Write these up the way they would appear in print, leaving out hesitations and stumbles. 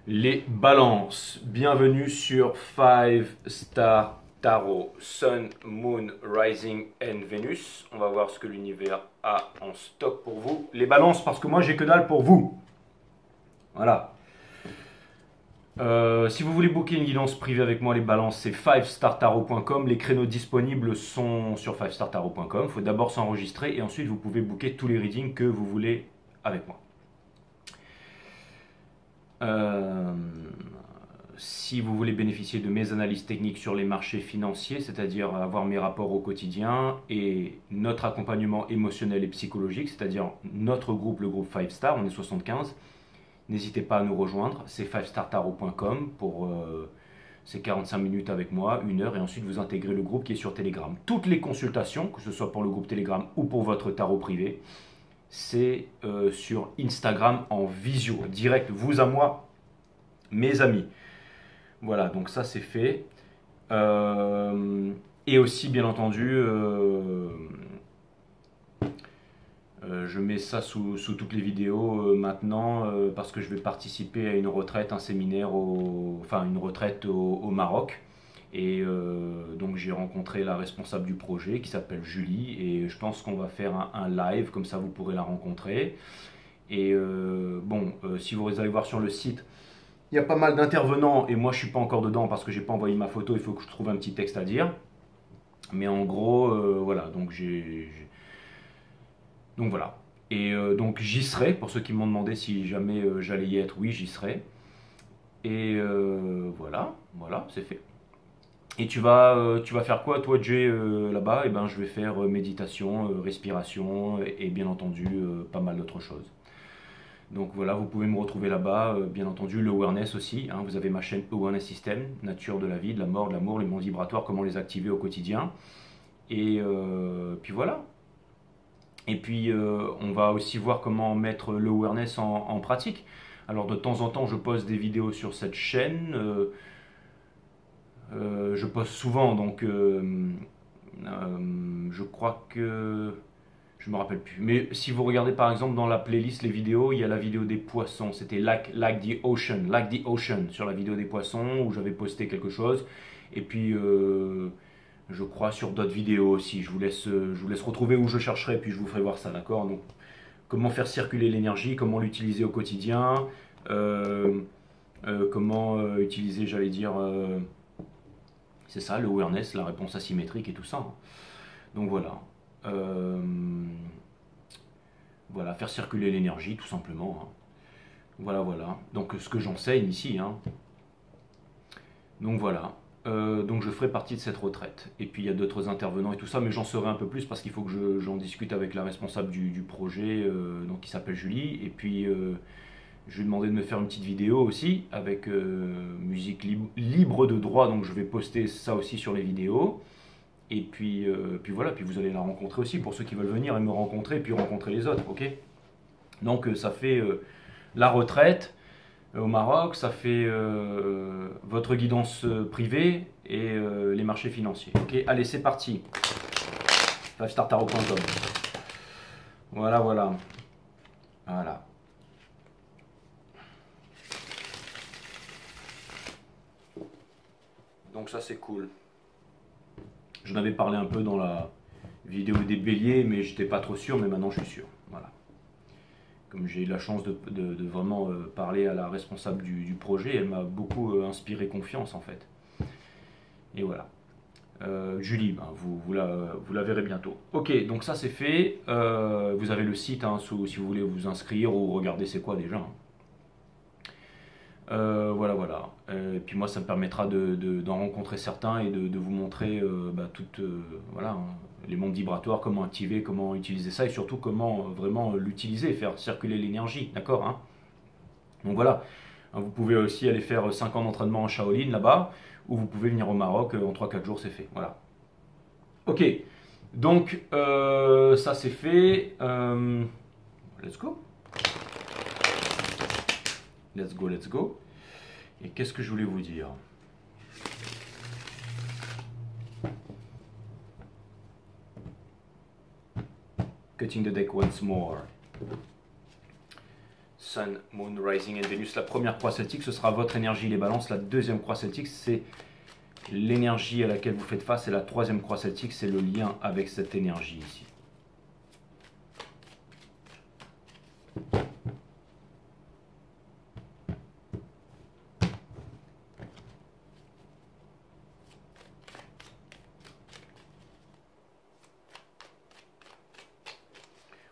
Les balances. Bienvenue sur 5 Star Tarot, Sun, Moon, Rising and Venus. On va voir ce que l'univers a en stock pour vous. Les balances, parce que moi j'ai que dalle pour vous. Voilà. Si vous voulez booker une guidance privée avec moi, les balances, c'est 5startarot.com. Les créneaux disponibles sont sur 5startarot.com. Il faut d'abord s'enregistrer et ensuite vous pouvez booker tous les readings que vous voulez avec moi. Si vous voulez bénéficier de mes analyses techniques sur les marchés financiers, c'est-à-dire avoir mes rapports au quotidien et notre accompagnement émotionnel et psychologique, c'est-à-dire notre groupe, le groupe 5 Star, on est 75, n'hésitez pas à nous rejoindre, c'est 5startarot.com pour ces 45 minutes avec moi, 1 heure, et ensuite vous intégrez le groupe qui est sur Telegram. Toutes les consultations, que ce soit pour le groupe Telegram ou pour votre tarot privé, c'est sur Instagram en visio, direct, vous à moi, mes amis. Voilà, donc ça c'est fait. Et aussi, bien entendu, je mets ça sous toutes les vidéos maintenant parce que je vais participer à une retraite, un séminaire, enfin une retraite au Maroc. Et donc j'ai rencontré la responsable du projet qui s'appelle Julie et je pense qu'on va faire un live, comme ça vous pourrez la rencontrer. Et si vous allez voir sur le site, il y a pas mal d'intervenants et moi je suis pas encore dedans parce que j'ai pas envoyé ma photo, il faut que je trouve un petit texte à dire. Mais en gros, voilà, donc voilà. Et donc j'y serai, pour ceux qui m'ont demandé si jamais j'allais y être, oui j'y serai. Et voilà, c'est fait. Et tu vas faire quoi toi Jay là-bas? Et ben je vais faire méditation, respiration et bien entendu pas mal d'autres choses. Donc voilà, vous pouvez me retrouver là-bas, bien entendu, le awareness aussi, hein, vous avez ma chaîne Awareness System, nature de la vie, de la mort, de l'amour, les mondes vibratoires, comment les activer au quotidien. Et puis voilà. Et puis on va aussi voir comment mettre le awareness en pratique. Alors de temps en temps, je poste des vidéos sur cette chaîne, je poste souvent, donc je crois que je me rappelle plus. Mais si vous regardez par exemple dans la playlist les vidéos, il y a la vidéo des poissons. C'était like the Ocean sur la vidéo des poissons où j'avais posté quelque chose. Et puis je crois sur d'autres vidéos aussi. Je vous laisse retrouver où je chercherai puis je vous ferai voir ça, d'accord? Donc comment faire circuler l'énergie, comment l'utiliser au quotidien, comment utiliser, j'allais dire, c'est ça, le awareness, la réponse asymétrique et tout ça, hein. Donc voilà. Euh, Voilà, faire circuler l'énergie tout simplement, hein. Voilà, voilà. Donc ce que j'enseigne ici, hein. Donc voilà. Donc je ferai partie de cette retraite. Et puis il y a d'autres intervenants et tout ça, mais j'en saurai un peu plus parce qu'il faut que j'en discute avec la responsable du projet, donc qui s'appelle Julie. Et puis je lui ai demandé de me faire une petite vidéo aussi avec musique libre de droit, donc je vais poster ça aussi sur les vidéos. Et puis voilà, puis vous allez la rencontrer aussi pour ceux qui veulent venir et me rencontrer et puis rencontrer les autres, ok? Donc ça fait la retraite au Maroc, ça fait votre guidance privée et les marchés financiers. Ok, allez, c'est parti. 5startarot.com. Voilà, voilà. Voilà. Donc ça c'est cool. J'en avais parlé un peu dans la vidéo des béliers, mais j'étais pas trop sûr, mais maintenant je suis sûr. Voilà. Comme j'ai eu la chance de vraiment parler à la responsable du projet, elle m'a beaucoup inspiré confiance en fait. Et voilà. Julie, ben, vous la verrez bientôt. Ok, donc ça c'est fait. Vous avez le site hein, si vous voulez vous inscrire ou regarder c'est quoi déjà, hein. Voilà, voilà. Et puis moi, ça me permettra d'en rencontrer certains et de vous montrer voilà, hein, les mondes vibratoires, comment activer, comment utiliser ça et surtout comment vraiment l'utiliser, faire circuler l'énergie, d'accord, hein. Donc voilà. Hein, vous pouvez aussi aller faire 5 ans d'entraînement en Shaolin là-bas ou vous pouvez venir au Maroc en 3-4 jours, c'est fait. Voilà. Ok. Donc ça c'est fait. Let's go. Let's go, let's go. Et qu'est-ce que je voulais vous dire? Cutting the deck once more. Sun, Moon, Rising et Vénus. La première croix celtique, ce sera votre énergie, les balances. La deuxième croix celtique, c'est l'énergie à laquelle vous faites face. Et la troisième croix celtique, c'est le lien avec cette énergie ici.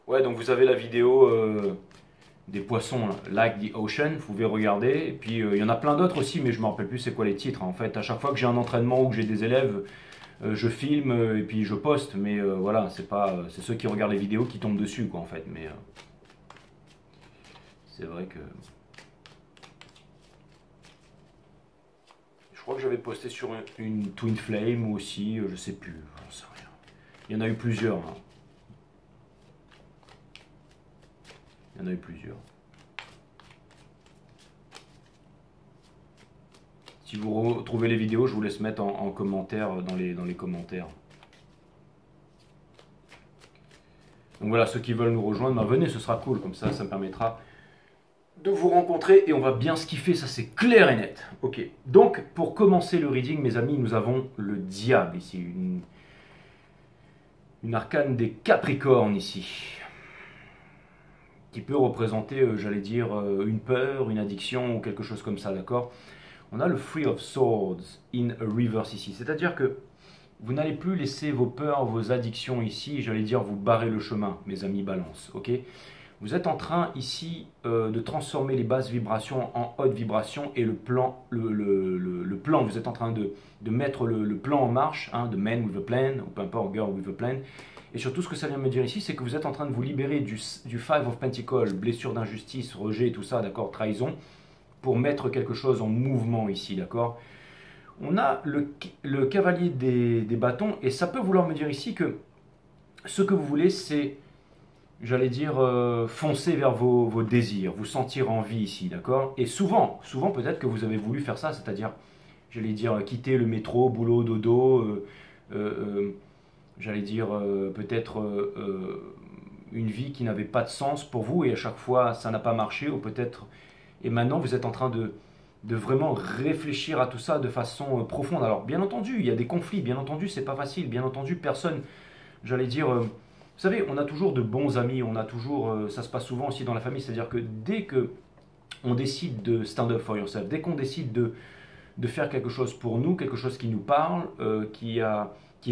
Ouais, donc vous avez la vidéo des poissons, là, Like the Ocean, vous pouvez regarder. Et puis il y en a plein d'autres aussi, mais je ne me rappelle plus c'est quoi les titres. En fait, à chaque fois que j'ai un entraînement ou que j'ai des élèves, je filme et puis je poste. Mais voilà, c'est ceux qui regardent les vidéos qui tombent dessus, quoi, en fait. Mais c'est vrai que... Je crois que j'avais posté sur une Twin Flame ou aussi, je sais plus, j'en sais rien. Il y en a eu plusieurs, hein. Il y en a eu plusieurs. Si vous retrouvez les vidéos, je vous laisse mettre en commentaire dans les commentaires. Donc voilà, ceux qui veulent nous rejoindre, ben venez, ce sera cool. Comme ça me permettra de vous rencontrer et on va bien se kiffer, ça c'est clair et net. Ok, donc pour commencer le reading, mes amis, nous avons le diable ici. Une arcane des Capricornes ici. Qui peut représenter, j'allais dire, une peur, une addiction ou quelque chose comme ça, d'accord? On a le Three of Swords in reverse ici, c'est-à-dire que vous n'allez plus laisser vos peurs, vos addictions ici, j'allais dire vous barrer le chemin, mes amis balance, ok? Vous êtes en train ici de transformer les basses vibrations en hautes vibrations et le plan, vous êtes en train de mettre le plan en marche, hein, de man with a plan, ou peu importe, girl with a plan. Et surtout, ce que ça vient me dire ici, c'est que vous êtes en train de vous libérer du Five of Pentacles, blessure d'injustice, rejet, tout ça, d'accord, trahison, pour mettre quelque chose en mouvement ici, d'accord. On a le cavalier des bâtons, et ça peut vouloir me dire ici que ce que vous voulez, c'est, j'allais dire, foncer vers vos désirs, vous sentir en vie ici, d'accord. Et souvent peut-être que vous avez voulu faire ça, c'est-à-dire, j'allais dire, quitter le métro, boulot, dodo, j'allais dire peut-être une vie qui n'avait pas de sens pour vous et à chaque fois ça n'a pas marché ou peut-être et maintenant vous êtes en train de vraiment réfléchir à tout ça de façon profonde. Alors bien entendu il y a des conflits, bien entendu c'est pas facile, bien entendu personne, j'allais dire, vous savez on a toujours de bons amis, on a toujours, ça se passe souvent aussi dans la famille, c'est-à-dire que dès que on décide de stand up for yourself, dès qu'on décide de faire quelque chose pour nous, quelque chose qui nous parle, qui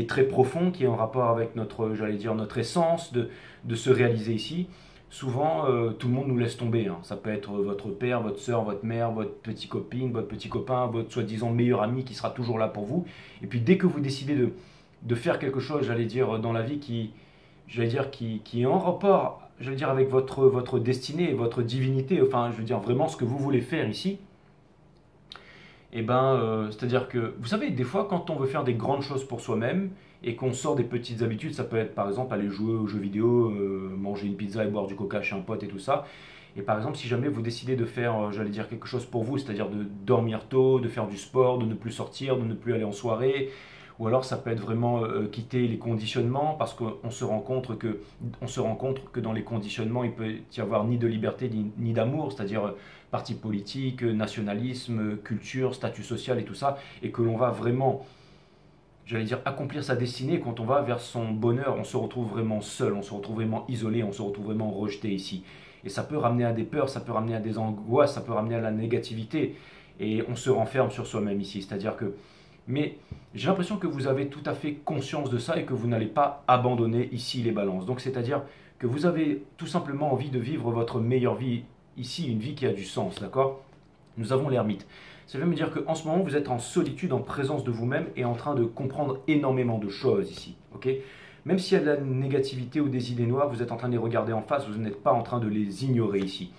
est très profond, qui est en rapport avec notre, j'allais dire, notre essence de se réaliser ici. Souvent, tout le monde nous laisse tomber. Hein. Ça peut être votre père, votre soeur, votre mère, votre petite copine, votre petit copain, votre soi-disant meilleur ami qui sera toujours là pour vous. Et puis dès que vous décidez de faire quelque chose, j'allais dire, dans la vie qui est en rapport, j'allais dire, avec votre destinée, votre divinité, enfin, je veux dire, vraiment ce que vous voulez faire ici, et c'est-à-dire que, vous savez, des fois, quand on veut faire des grandes choses pour soi-même et qu'on sort des petites habitudes, ça peut être par exemple aller jouer aux jeux vidéo, manger une pizza et boire du coca chez un pote et tout ça. Et par exemple, si jamais vous décidez de faire, j'allais dire, quelque chose pour vous, c'est-à-dire de dormir tôt, de faire du sport, de ne plus sortir, de ne plus aller en soirée, ou alors ça peut être vraiment quitter les conditionnements parce qu'on se rend compte que dans les conditionnements, il peut y avoir ni de liberté ni d'amour, c'est-à-dire parti politique, nationalisme, culture, statut social et tout ça, et que l'on va vraiment, j'allais dire, accomplir sa destinée. Quand on va vers son bonheur, on se retrouve vraiment seul, on se retrouve vraiment isolé, on se retrouve vraiment rejeté ici. Et ça peut ramener à des peurs, ça peut ramener à des angoisses, ça peut ramener à la négativité, et on se renferme sur soi-même ici, c'est-à-dire que... Mais j'ai l'impression que vous avez tout à fait conscience de ça et que vous n'allez pas abandonner ici les balances. Donc c'est-à-dire que vous avez tout simplement envie de vivre votre meilleure vie ici, une vie qui a du sens, d'accord? Nous avons l'ermite. Ça veut me dire qu'en ce moment, vous êtes en solitude, en présence de vous-même et en train de comprendre énormément de choses ici, ok? Même s'il y a de la négativité ou des idées noires, vous êtes en train de les regarder en face, vous n'êtes pas en train de les ignorer ici.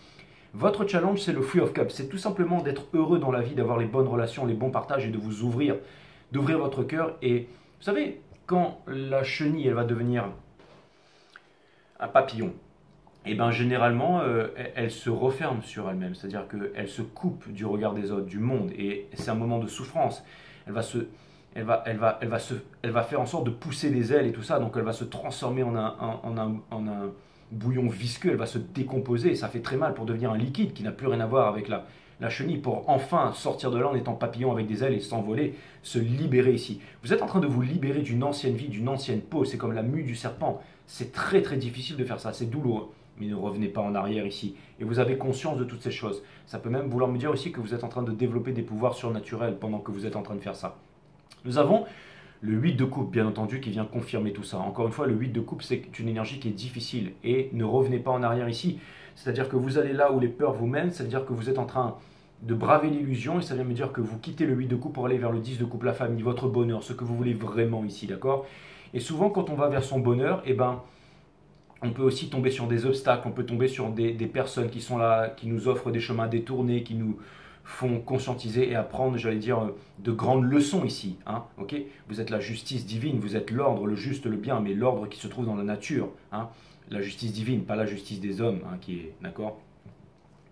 Votre challenge, c'est le Three of Cups. C'est tout simplement d'être heureux dans la vie, d'avoir les bonnes relations, les bons partages et de vous ouvrir, d'ouvrir votre cœur. Et vous savez, quand la chenille, elle va devenir un papillon, et bien généralement, elle se referme sur elle-même. C'est-à-dire qu'elle se coupe du regard des autres, du monde. Et c'est un moment de souffrance. Elle va faire en sorte de pousser des ailes et tout ça. Donc elle va se transformer en un bouillon visqueux, elle va se décomposer, et ça fait très mal pour devenir un liquide qui n'a plus rien à voir avec la chenille, pour enfin sortir de là en étant papillon avec des ailes et s'envoler, se libérer ici. Vous êtes en train de vous libérer d'une ancienne vie, d'une ancienne peau, c'est comme la mue du serpent. C'est très très difficile de faire ça, c'est douloureux. Mais ne revenez pas en arrière ici. Et vous avez conscience de toutes ces choses. Ça peut même vouloir me dire aussi que vous êtes en train de développer des pouvoirs surnaturels pendant que vous êtes en train de faire ça. Nous avons le 8 de coupe, bien entendu, qui vient confirmer tout ça. Encore une fois, le 8 de coupe, c'est une énergie qui est difficile. Et ne revenez pas en arrière ici. C'est-à-dire que vous allez là où les peurs vous mènent, c'est-à-dire que vous êtes en train de braver l'illusion, et ça vient me dire que vous quittez le 8 de coupe pour aller vers le 10 de coupe, la famille, votre bonheur, ce que vous voulez vraiment ici, d'accord? Et souvent, quand on va vers son bonheur, eh ben, on peut aussi tomber sur des obstacles, on peut tomber sur des personnes qui sont là, qui nous offrent des chemins détournés, qui nous font conscientiser et apprendre, j'allais dire, de grandes leçons ici. Hein, ok, vous êtes la justice divine, vous êtes l'ordre, le juste, le bien, mais l'ordre qui se trouve dans la nature. Hein, la justice divine, pas la justice des hommes, hein, qui est, d'accord,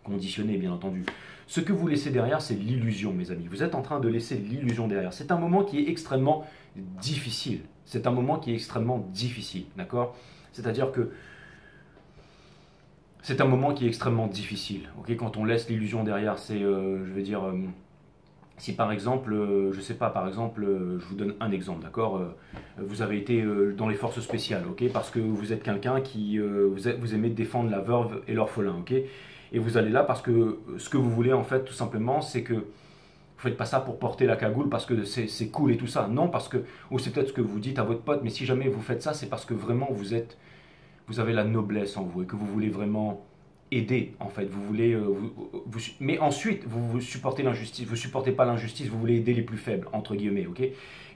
conditionnée, bien entendu. Ce que vous laissez derrière, c'est l'illusion, mes amis. Vous êtes en train de laisser l'illusion derrière. C'est un moment qui est extrêmement difficile. C'est un moment qui est extrêmement difficile, d'accord? C'est-à-dire que c'est un moment qui est extrêmement difficile. Okay, quand on laisse l'illusion derrière, c'est, je veux dire, si par exemple, je sais pas, par exemple, je vous donne un exemple, d'accord, vous avez été dans les forces spéciales, ok, parce que vous êtes quelqu'un qui, vous aimez défendre la veuve et l'orphelin, ok, et vous allez là parce que ce que vous voulez en fait, tout simplement, c'est que vous faites pas ça pour porter la cagoule parce que c'est cool et tout ça. Non, parce que, ou c'est peut-être ce que vous dites à votre pote, mais si jamais vous faites ça, c'est parce que vraiment vous avez la noblesse en vous et que vous voulez vraiment aider en fait. Vous voulez, mais ensuite vous supportez l'injustice, vous supportez pas l'injustice, vous voulez aider les plus faibles entre guillemets, ok.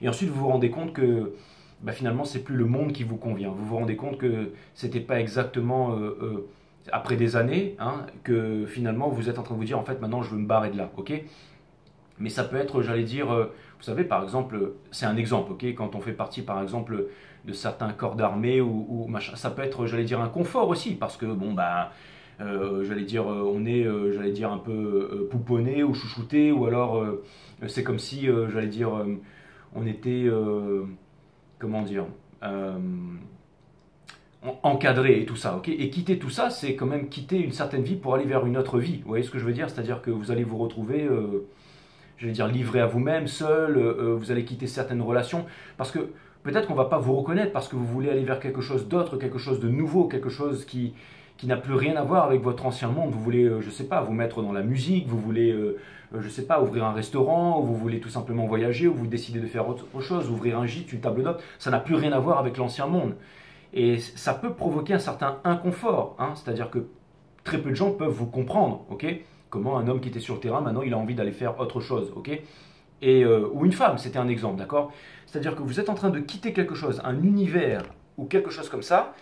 Et ensuite vous vous rendez compte que bah, finalement c'est plus le monde qui vous convient. Vous vous rendez compte que c'était pas exactement après des années, hein, que finalement vous êtes en train de vous dire en fait maintenant je veux me barrer de là, ok. Mais ça peut être, j'allais dire, vous savez, par exemple, c'est un exemple, ok, quand on fait partie, par exemple, de certains corps d'armée ou machin, ça peut être, j'allais dire, un confort aussi, parce que, bon, bah, j'allais dire, on est, j'allais dire, un peu pouponné ou chouchouté, ou alors, c'est comme si, j'allais dire, on était, comment dire, encadré et tout ça, ok. Et quitter tout ça, c'est quand même quitter une certaine vie pour aller vers une autre vie. Vous voyez ce que je veux dire? C'est-à-dire que vous allez vous retrouver j'allais dire livré à vous-même, seul, vous allez quitter certaines relations, parce que peut-être qu'on ne va pas vous reconnaître, parce que vous voulez aller vers quelque chose d'autre, quelque chose de nouveau, quelque chose qui n'a plus rien à voir avec votre ancien monde. Vous voulez, je ne sais pas, vous mettre dans la musique, vous voulez, je ne sais pas, ouvrir un restaurant, ou vous voulez tout simplement voyager, ou vous décidez de faire autre chose, ouvrir un gîte, une table d'hôte, ça n'a plus rien à voir avec l'ancien monde. Et ça peut provoquer un certain inconfort, hein, c'est-à-dire que très peu de gens peuvent vous comprendre, ok? Comment un homme qui était sur le terrain, maintenant il a envie d'aller faire autre chose, ok? Et, ou une femme, c'était un exemple, d'accord? C'est-à-dire que vous êtes en train de quitter quelque chose, un univers ou quelque chose comme ça,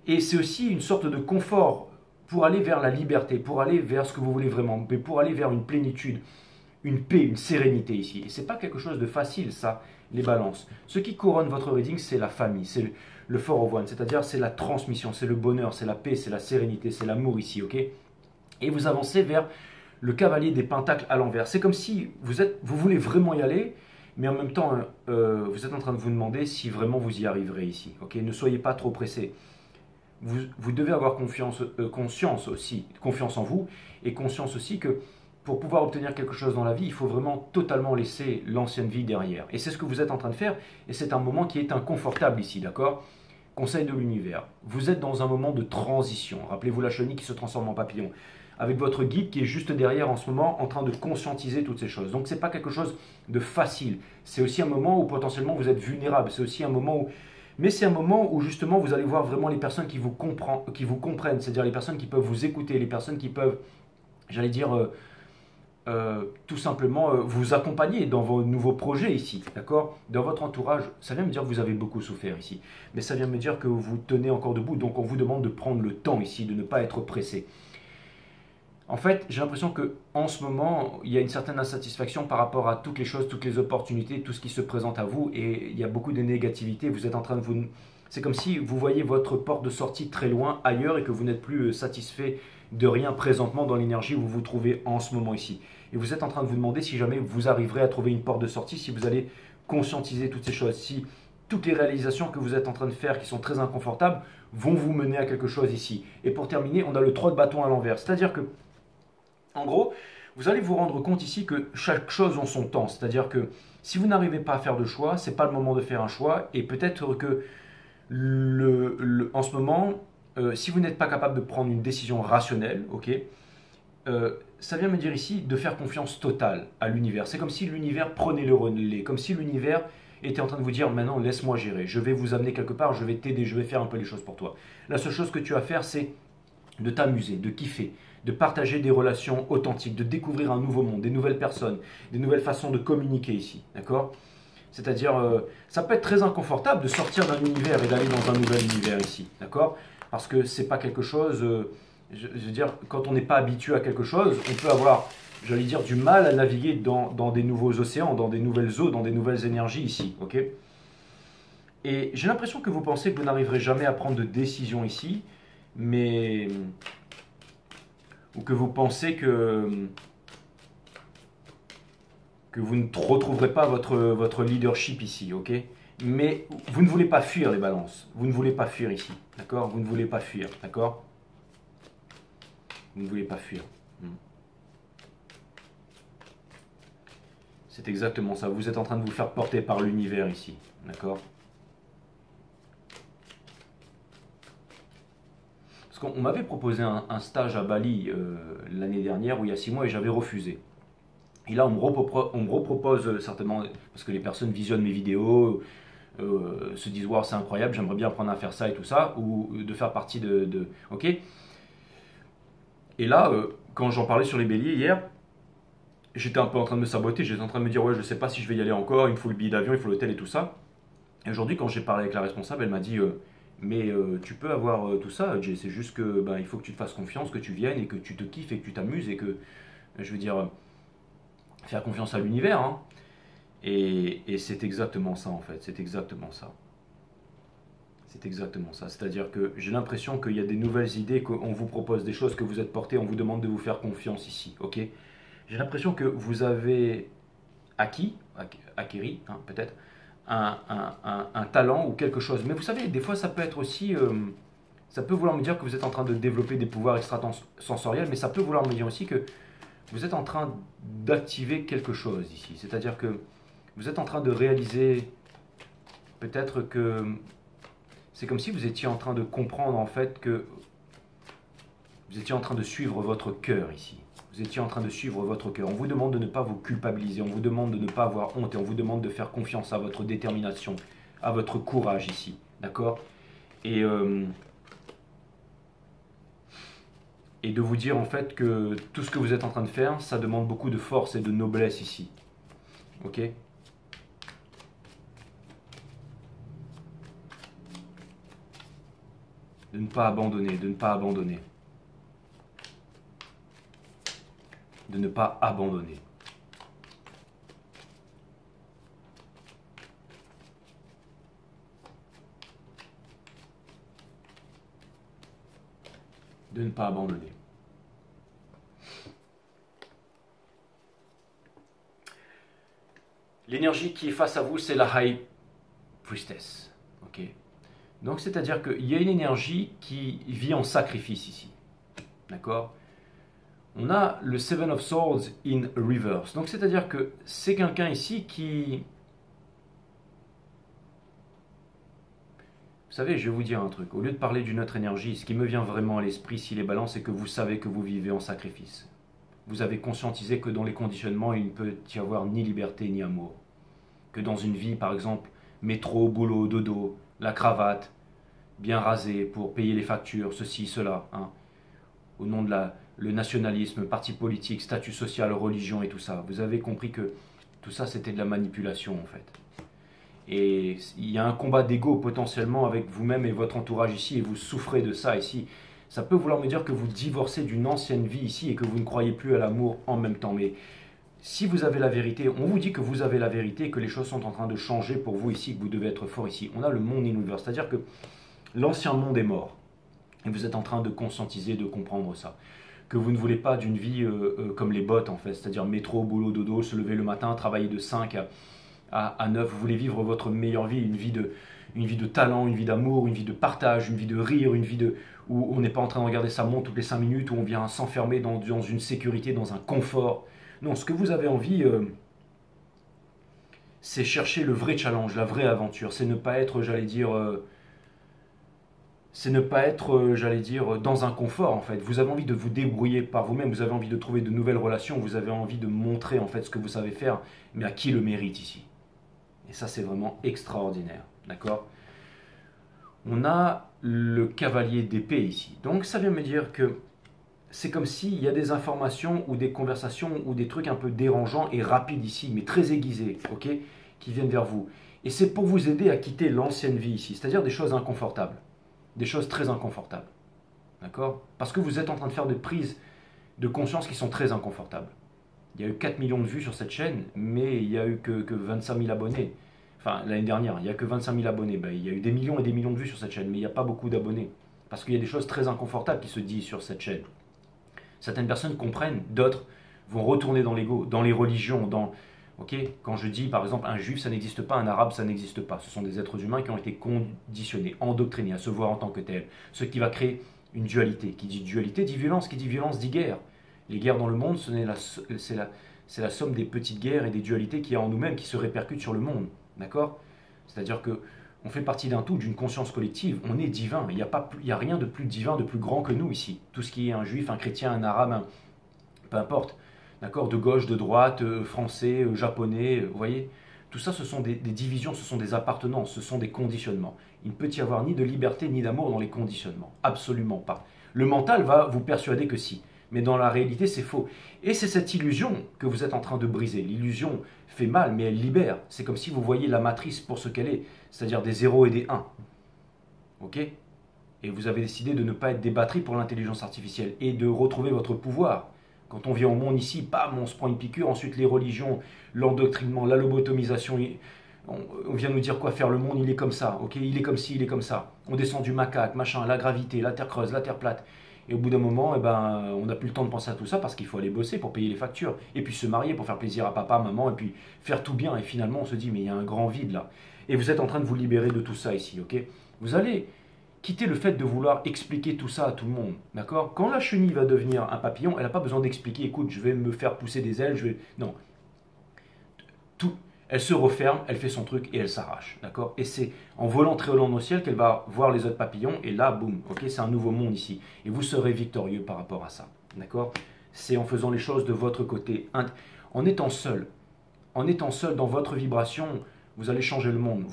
et c'est aussi une sorte de confort pour aller vers la liberté, pour aller vers ce que vous voulez vraiment, mais pour aller vers une plénitude, une paix, une sérénité ici. Et c'est pas quelque chose de facile, ça, les balances. Ce qui couronne votre reading, c'est la famille, c'est le fort au one, c'est-à-dire c'est la transmission, c'est le bonheur, c'est la paix, c'est la sérénité, c'est l'amour ici, ok? Et vous avancez vers le cavalier des pentacles à l'envers. C'est comme si vous voulez vraiment y aller, mais en même temps, vous êtes en train de vous demander si vraiment vous y arriverez ici. Okay, ne soyez pas trop pressé. Vous devez avoir conscience aussi, confiance en vous, et conscience aussi que pour pouvoir obtenir quelque chose dans la vie, il faut vraiment totalement laisser l'ancienne vie derrière. Et c'est ce que vous êtes en train de faire, et c'est un moment qui est inconfortable ici, d'accord? Conseil de l'univers. Vous êtes dans un moment de transition. Rappelez-vous la chenille qui se transforme en papillon, avec votre guide qui est juste derrière en ce moment en train de conscientiser toutes ces choses. Donc ce n'est pas quelque chose de facile. C'est aussi un moment où potentiellement vous êtes vulnérable. C'est aussi un moment où... Mais c'est un moment où justement vous allez voir vraiment les personnes qui vous comprennent, c'est-à-dire les personnes qui peuvent vous écouter, les personnes qui peuvent, j'allais dire, tout simplement vous accompagner dans vos nouveaux projets ici, d'accord? Dans votre entourage, ça vient me dire que vous avez beaucoup souffert ici, mais ça vient me dire que vous tenez encore debout, donc on vous demande de prendre le temps ici, de ne pas être pressé. En fait, j'ai l'impression qu'en ce moment, il y a une certaine insatisfaction par rapport à toutes les choses, toutes les opportunités, tout ce qui se présente à vous, et il y a beaucoup de négativité. Vous êtes en train de vous... C'est comme si vous voyez votre porte de sortie très loin, ailleurs, et que vous n'êtes plus satisfait de rien présentement dans l'énergie où vous vous trouvez en ce moment ici. Et vous êtes en train de vous demander si jamais vous arriverez à trouver une porte de sortie, si vous allez conscientiser toutes ces choses, si toutes les réalisations que vous êtes en train de faire qui sont très inconfortables, vont vous mener à quelque chose ici. Et pour terminer, on a le 3 de bâton à l'envers. C'est-à-dire que, en gros, vous allez vous rendre compte ici que chaque chose en son temps. C'est-à-dire que si vous n'arrivez pas à faire de choix, ce n'est pas le moment de faire un choix. Et peut-être que en ce moment, si vous n'êtes pas capable de prendre une décision rationnelle, ok, ça vient me dire ici de faire confiance totale à l'univers. C'est comme si l'univers prenait le relais, comme si l'univers était en train de vous dire maintenant laisse-moi gérer, je vais vous amener quelque part, je vais t'aider, je vais faire un peu les choses pour toi. La seule chose que tu as à faire, c'est de t'amuser, de kiffer, de partager des relations authentiques, de découvrir un nouveau monde, des nouvelles personnes, des nouvelles façons de communiquer ici, d'accord? C'est-à-dire, ça peut être très inconfortable de sortir d'un univers et d'aller dans un nouvel univers ici, d'accord? Parce que c'est pas quelque chose, je veux dire, quand on n'est pas habitué à quelque chose, on peut avoir, j'allais dire, du mal à naviguer dans des nouveaux océans, dans des nouvelles eaux, dans des nouvelles énergies ici, ok? Et j'ai l'impression que vous pensez que vous n'arriverez jamais à prendre de décision ici, mais ou que vous pensez que vous ne retrouverez pas votre leadership ici, ok? Mais vous ne voulez pas fuir les balances, vous ne voulez pas fuir ici, d'accord? Vous ne voulez pas fuir, d'accord? Vous ne voulez pas fuir. C'est exactement ça, vous êtes en train de vous faire porter par l'univers ici, d'accord? Parce qu'on m'avait proposé un stage à Bali l'année dernière, ou il y a 6 mois, et j'avais refusé. Et là, on me repropose certainement, parce que les personnes visionnent mes vidéos, se disent wow, c'est incroyable, j'aimerais bien apprendre à faire ça et tout ça, ou de faire partie ok. Et là, quand j'en parlais sur les béliers hier, j'étais un peu en train de me saboter, j'étais en train de me dire ouais, je sais pas si je vais y aller encore, il me faut le billet d'avion, il faut l'hôtel et tout ça. Et aujourd'hui, quand j'ai parlé avec la responsable, elle m'a dit mais tu peux avoir tout ça, Jay, c'est juste que ben, il faut que tu te fasses confiance, que tu viennes et que tu te kiffes et que tu t'amuses et que, je veux dire, faire confiance à l'univers, hein. Et c'est exactement ça en fait, c'est exactement ça. C'est exactement ça. C'est-à-dire que j'ai l'impression qu'il y a des nouvelles idées, qu'on vous propose des choses, que vous êtes porté, on vous demande de vous faire confiance ici, ok? J'ai l'impression que vous avez acquéri, hein, peut-être, un talent ou quelque chose. Mais vous savez, des fois, ça peut être aussi, ça peut vouloir me dire que vous êtes en train de développer des pouvoirs extrasensoriels, mais ça peut vouloir me dire aussi que vous êtes en train d'activer quelque chose ici. C'est-à-dire que vous êtes en train de réaliser, peut-être que c'est comme si vous étiez en train de comprendre en fait que vous étiez en train de suivre votre cœur ici. Vous étiez en train de suivre votre cœur. On vous demande de ne pas vous culpabiliser, on vous demande de ne pas avoir honte et on vous demande de faire confiance à votre détermination, à votre courage ici. D'accord? Et de vous dire en fait que tout ce que vous êtes en train de faire, ça demande beaucoup de force et de noblesse ici. Ok? De ne pas abandonner, de ne pas abandonner. De ne pas abandonner. De ne pas abandonner. L'énergie qui est face à vous, c'est la High Priestess. Ok? Donc c'est-à-dire qu'il y a une énergie qui vit en sacrifice ici. D'accord? On a le Seven of Swords in reverse. Donc c'est-à-dire que c'est quelqu'un ici qui... Vous savez, je vais vous dire un truc. Au lieu de parler d'une autre énergie, ce qui me vient vraiment à l'esprit, si les balances, c'est que vous savez que vous vivez en sacrifice. Vous avez conscientisé que dans les conditionnements, il ne peut y avoir ni liberté ni amour. Que dans une vie, par exemple, métro, boulot, dodo, la cravate, bien rasée pour payer les factures, ceci, cela, hein, au nom de le nationalisme, parti politique, statut social, religion et tout ça. Vous avez compris que tout ça, c'était de la manipulation, en fait. Et il y a un combat d'ego potentiellement avec vous-même et votre entourage ici, et vous souffrez de ça ici. Ça peut vouloir me dire que vous divorcez d'une ancienne vie ici et que vous ne croyez plus à l'amour en même temps. Mais si vous avez la vérité, on vous dit que vous avez la vérité, que les choses sont en train de changer pour vous ici, que vous devez être fort ici. On a le monde in-universe, c'est-à-dire que l'ancien monde est mort. Et vous êtes en train de conscientiser, de comprendre ça. Que vous ne voulez pas d'une vie comme les bots en fait, c'est-à-dire métro, boulot, dodo, se lever le matin, travailler de 5 à 9. Vous voulez vivre votre meilleure vie, une vie de talent, une vie d'amour, une vie de partage, une vie de rire, une vie où on n'est pas en train de regarder sa montre toutes les 5 minutes, où on vient s'enfermer dans une sécurité, dans un confort. Non, ce que vous avez envie, c'est chercher le vrai challenge, la vraie aventure. C'est ne pas être, j'allais dire, dans un confort en fait. Vous avez envie de vous débrouiller par vous-même, vous avez envie de trouver de nouvelles relations, vous avez envie de montrer en fait ce que vous savez faire, mais à qui le mérite ici. Et ça, c'est vraiment extraordinaire, d'accord? On a le cavalier d'épée ici. Donc ça vient me dire que c'est comme s'il y a des informations ou des conversations ou des trucs un peu dérangeants et rapides ici, mais très aiguisés, ok, qui viennent vers vous. Et c'est pour vous aider à quitter l'ancienne vie ici, c'est-à-dire des choses inconfortables, des choses très inconfortables, d'accord? Parce que vous êtes en train de faire des prises de conscience qui sont très inconfortables. Il y a eu 4 millions de vues sur cette chaîne, mais il n'y a eu que 25 000 abonnés. Enfin, l'année dernière, il n'y a que 25 000 abonnés. Ben, il y a eu des millions et des millions de vues sur cette chaîne, mais il n'y a pas beaucoup d'abonnés. Parce qu'il y a des choses très inconfortables qui se disent sur cette chaîne. Certaines personnes comprennent, d'autres vont retourner dans l'ego, dans les religions, quand je dis par exemple un juif ça n'existe pas, un arabe ça n'existe pas. Ce sont des êtres humains qui ont été conditionnés, endoctrinés à se voir en tant que tels. Ce qui va créer une dualité. Qui dit dualité dit violence, qui dit violence dit guerre. Les guerres dans le monde, c'est la somme des petites guerres et des dualités qu'il y a en nous-mêmes qui se répercutent sur le monde. D'accord? C'est-à-dire que on fait partie d'un tout, d'une conscience collective. On est divin. Il n'y a rien de plus divin, de plus grand que nous ici. Tout ce qui est un juif, un chrétien, un arabe, peu importe. D'accord? De gauche, de droite, français, japonais, vous voyez? Tout ça, ce sont des divisions, ce sont des appartenances, ce sont des conditionnements. Il ne peut y avoir ni de liberté ni d'amour dans les conditionnements. Absolument pas. Le mental va vous persuader que si. Mais dans la réalité, c'est faux. Et c'est cette illusion que vous êtes en train de briser. L'illusion fait mal, mais elle libère. C'est comme si vous voyez la matrice pour ce qu'elle est, c'est-à-dire des 0 et des 1. Ok? Et vous avez décidé de ne pas être des batteries pour l'intelligence artificielle et de retrouver votre pouvoir. Quand on vient au monde ici, bam, on se prend une piqûre, ensuite les religions, l'endoctrinement, la lobotomisation, on vient nous dire quoi faire, le monde il est comme ça, ok, il est comme ci, il est comme ça. On descend du macaque, machin, la gravité, la terre creuse, la terre plate. Et au bout d'un moment, eh ben, on n'a plus le temps de penser à tout ça parce qu'il faut aller bosser pour payer les factures. Et puis se marier pour faire plaisir à papa, maman, et puis faire tout bien. Et finalement, on se dit, mais il y a un grand vide là. Et vous êtes en train de vous libérer de tout ça ici, ok? Vous allez quitter le fait de vouloir expliquer tout ça à tout le monde, d'accord? Quand la chenille va devenir un papillon, elle n'a pas besoin d'expliquer, écoute, je vais me faire pousser des ailes, Non. Tout, elle se referme, elle fait son truc et elle s'arrache, d'accord? Et c'est en volant très haut dans le ciel qu'elle va voir les autres papillons et là, boum, ok, c'est un nouveau monde ici. Et vous serez victorieux par rapport à ça, d'accord? C'est en faisant les choses de votre côté, en étant seul dans votre vibration, vous allez changer le monde.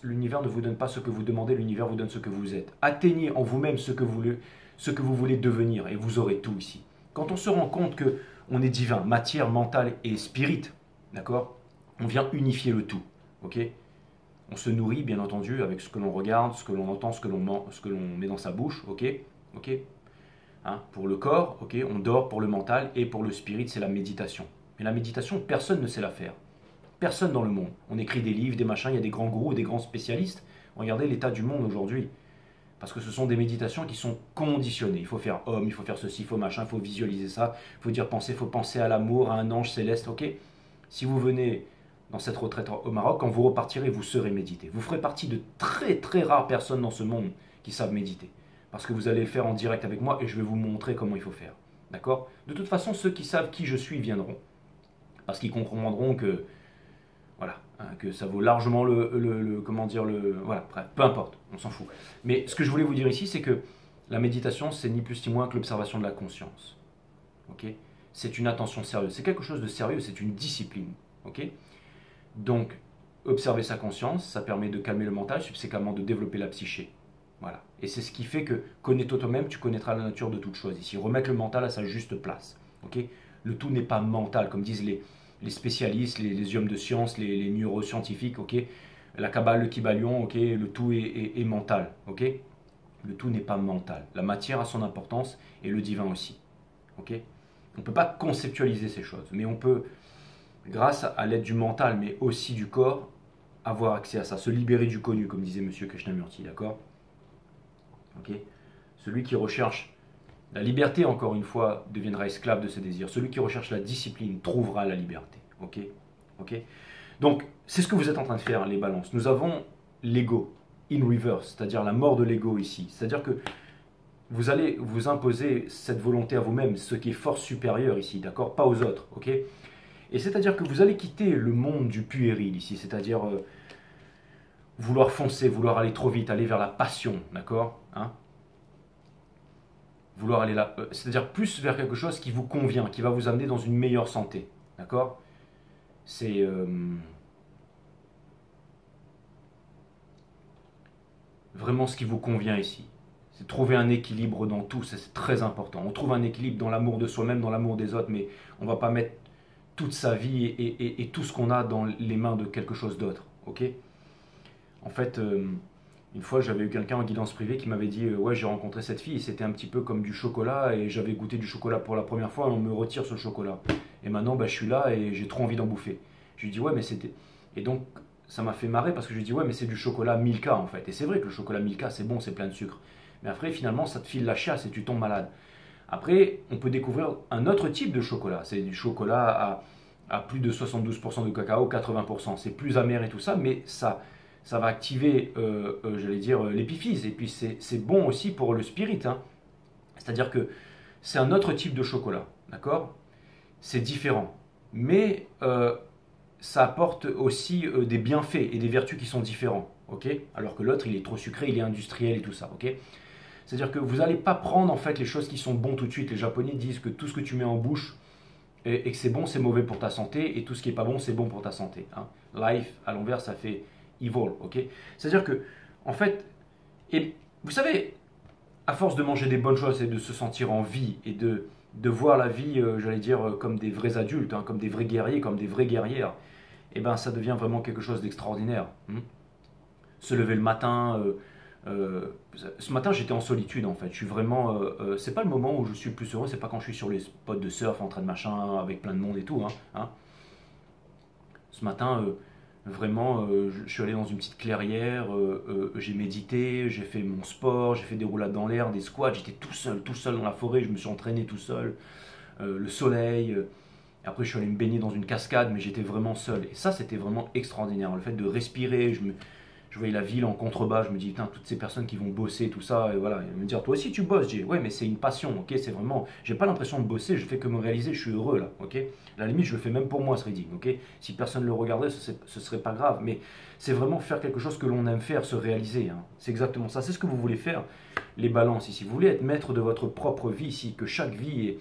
L'univers ne vous donne pas ce que vous demandez, l'univers vous donne ce que vous êtes. Atteignez en vous-même ce que vous voulez devenir et vous aurez tout ici. Quand on se rend compte que on est divin, matière, mentale et spirit, d'accord? On vient unifier le tout, ok? On se nourrit bien entendu avec ce que l'on regarde, ce que l'on entend, ce que l'on met dans sa bouche, ok? Ok? Hein, pour le corps, ok? On dort pour le mental et pour le spirit, c'est la méditation. Mais la méditation, personne ne sait la faire. Personne dans le monde. On écrit des livres, des machins, il y a des grands gourous, des grands spécialistes. Regardez l'état du monde aujourd'hui. Parce que ce sont des méditations qui sont conditionnées. Il faut faire homme, il faut faire ceci, il faut machin, il faut visualiser ça, il faut dire penser, il faut penser à l'amour, à un ange céleste, ok? Si vous venez dans cette retraite au Maroc, quand vous repartirez, vous saurez méditer. Vous ferez partie de très très rares personnes dans ce monde qui savent méditer. Parce que vous allez le faire en direct avec moi et je vais vous montrer comment il faut faire. D'accord? De toute façon, ceux qui savent qui je suis viendront. Parce qu'ils comprendront que voilà, hein, que ça vaut largement voilà, bref, peu importe, on s'en fout. Mais ce que je voulais vous dire ici, c'est que la méditation, c'est ni plus ni moins que l'observation de la conscience. Ok? C'est une attention sérieuse, c'est quelque chose de sérieux, c'est une discipline. Ok? Donc, observer sa conscience, ça permet de calmer le mental, subséquemment de développer la psyché. Voilà. Et c'est ce qui fait que, connais-toi toi-même, tu connaîtras la nature de toute chose. Ici, remettre le mental à sa juste place. Ok? Le tout n'est pas mental, comme disent les spécialistes, les hommes de science, les neuroscientifiques, ok? La Kabbale, le Kybalion, ok? Le tout est mental, ok? Le tout n'est pas mental. La matière a son importance et le divin aussi, ok? On ne peut pas conceptualiser ces choses, mais on peut, grâce à l'aide du mental, mais aussi du corps, avoir accès à ça, se libérer du connu, comme disait M. Krishnamurti, d'accord? Ok? Celui qui recherche la liberté, encore une fois, deviendra esclave de ses désirs. Celui qui recherche la discipline trouvera la liberté. Ok? Ok? Donc, c'est ce que vous êtes en train de faire, les balances. Nous avons l'ego. in reverse, c'est-à-dire la mort de l'ego ici. C'est-à-dire que vous allez vous imposer cette volonté à vous-même, ce qui est force supérieure ici, d'accord? Pas aux autres, ok? Et c'est-à-dire que vous allez quitter le monde du puéril ici, c'est-à-dire vouloir foncer, vouloir aller trop vite, aller vers la passion, d'accord, hein? Vouloir aller là, c'est-à-dire plus vers quelque chose qui vous convient, qui va vous amener dans une meilleure santé, d'accord? C'est vraiment ce qui vous convient ici. C'est trouver un équilibre dans tout, c'est très important. On trouve un équilibre dans l'amour de soi-même, dans l'amour des autres, mais on ne va pas mettre toute sa vie et tout ce qu'on a dans les mains de quelque chose d'autre, ok? En fait, une fois, j'avais eu quelqu'un en guidance privée qui m'avait dit ouais, j'ai rencontré cette fille et c'était un petit peu comme du chocolat et j'avais goûté du chocolat pour la première fois et on me retire ce chocolat. Et maintenant, bah, je suis là et j'ai trop envie d'en bouffer. Je lui dis ouais, mais c'était. Et donc, ça m'a fait marrer parce que je lui dis ouais, mais c'est du chocolat Milka en fait. Et c'est vrai que le chocolat Milka, c'est bon, c'est plein de sucre. Mais après, finalement, ça te file la chiasse et tu tombes malade. Après, on peut découvrir un autre type de chocolat. C'est du chocolat à plus de 72% de cacao, 80%. C'est plus amer et tout ça, mais ça va activer, j'allais dire, l'épiphyse. Et puis c'est bon aussi pour le spirit, hein. C'est-à-dire que c'est un autre type de chocolat, d'accord? C'est différent. Mais ça apporte aussi des bienfaits et des vertus qui sont différents, ok? Alors que l'autre, il est trop sucré, il est industriel et tout ça, ok? C'est-à-dire que vous n'allez pas prendre en fait les choses qui sont bonnes tout de suite. Les Japonais disent que tout ce que tu mets en bouche et que c'est bon, c'est mauvais pour ta santé, et tout ce qui est pas bon, c'est bon pour ta santé, hein. Life, à l'envers, ça fait evil, ok? C'est-à-dire que, en fait, et vous savez, à force de manger des bonnes choses et de se sentir en vie et de voir la vie, j'allais dire, comme des vrais adultes, hein, comme des vrais guerriers, comme des vraies guerrières, et ben ça devient vraiment quelque chose d'extraordinaire, hein. Se lever le matin, ce matin j'étais en solitude en fait. Je suis vraiment, c'est pas le moment où je suis le plus heureux, c'est pas quand je suis sur les spots de surf en train de machin avec plein de monde et tout, hein, hein. Ce matin, vraiment, je suis allé dans une petite clairière, j'ai médité, j'ai fait mon sport, j'ai fait des roulades dans l'air, des squats, j'étais tout seul dans la forêt, je me suis entraîné tout seul, le soleil. Après, je suis allé me baigner dans une cascade, mais j'étais vraiment seul. Et ça, c'était vraiment extraordinaire. Le fait de respirer, je voyais la ville en contrebas, je me dis, putain, toutes ces personnes qui vont bosser, tout ça, et voilà, et me dire, toi aussi tu bosses, j'ai, ouais, mais c'est une passion, ok, c'est vraiment, j'ai pas l'impression de bosser, je fais que me réaliser, je suis heureux là, ok. À la limite, je le fais même pour moi, ce reading, ok. Si personne ne le regardait, ce serait pas grave, mais c'est vraiment faire quelque chose que l'on aime faire, se réaliser, hein. C'est exactement ça, c'est ce que vous voulez faire, les balances ici. Vous voulez être maître de votre propre vie ici, que chaque vie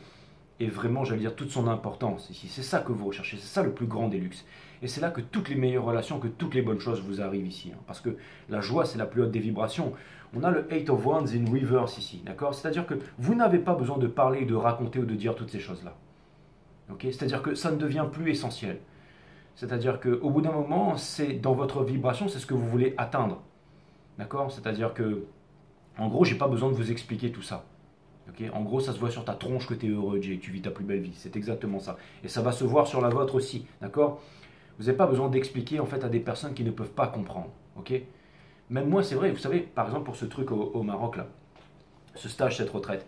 est vraiment, j'allais dire, toute son importance ici. C'est ça que vous recherchez, c'est ça le plus grand des luxes. Et c'est là que toutes les meilleures relations, que toutes les bonnes choses vous arrivent ici, hein. Parce que la joie, c'est la plus haute des vibrations. On a le Eight of Wands in reverse ici, d'accord? C'est-à-dire que vous n'avez pas besoin de parler, de raconter ou de dire toutes ces choses-là. Okay? C'est-à-dire que ça ne devient plus essentiel. C'est-à-dire qu'au bout d'un moment, c'est dans votre vibration, c'est ce que vous voulez atteindre. D'accord? C'est-à-dire que, en gros, j'ai pas besoin de vous expliquer tout ça. Okay, en gros, ça se voit sur ta tronche que tu es heureux, Jay, tu vis ta plus belle vie. C'est exactement ça. Et ça va se voir sur la vôtre aussi. D'accord? Vous n'avez pas besoin d'expliquer en fait à des personnes qui ne peuvent pas comprendre. Ok? Même moi, c'est vrai. Vous savez, par exemple, pour ce truc au Maroc, là, ce stage, cette retraite,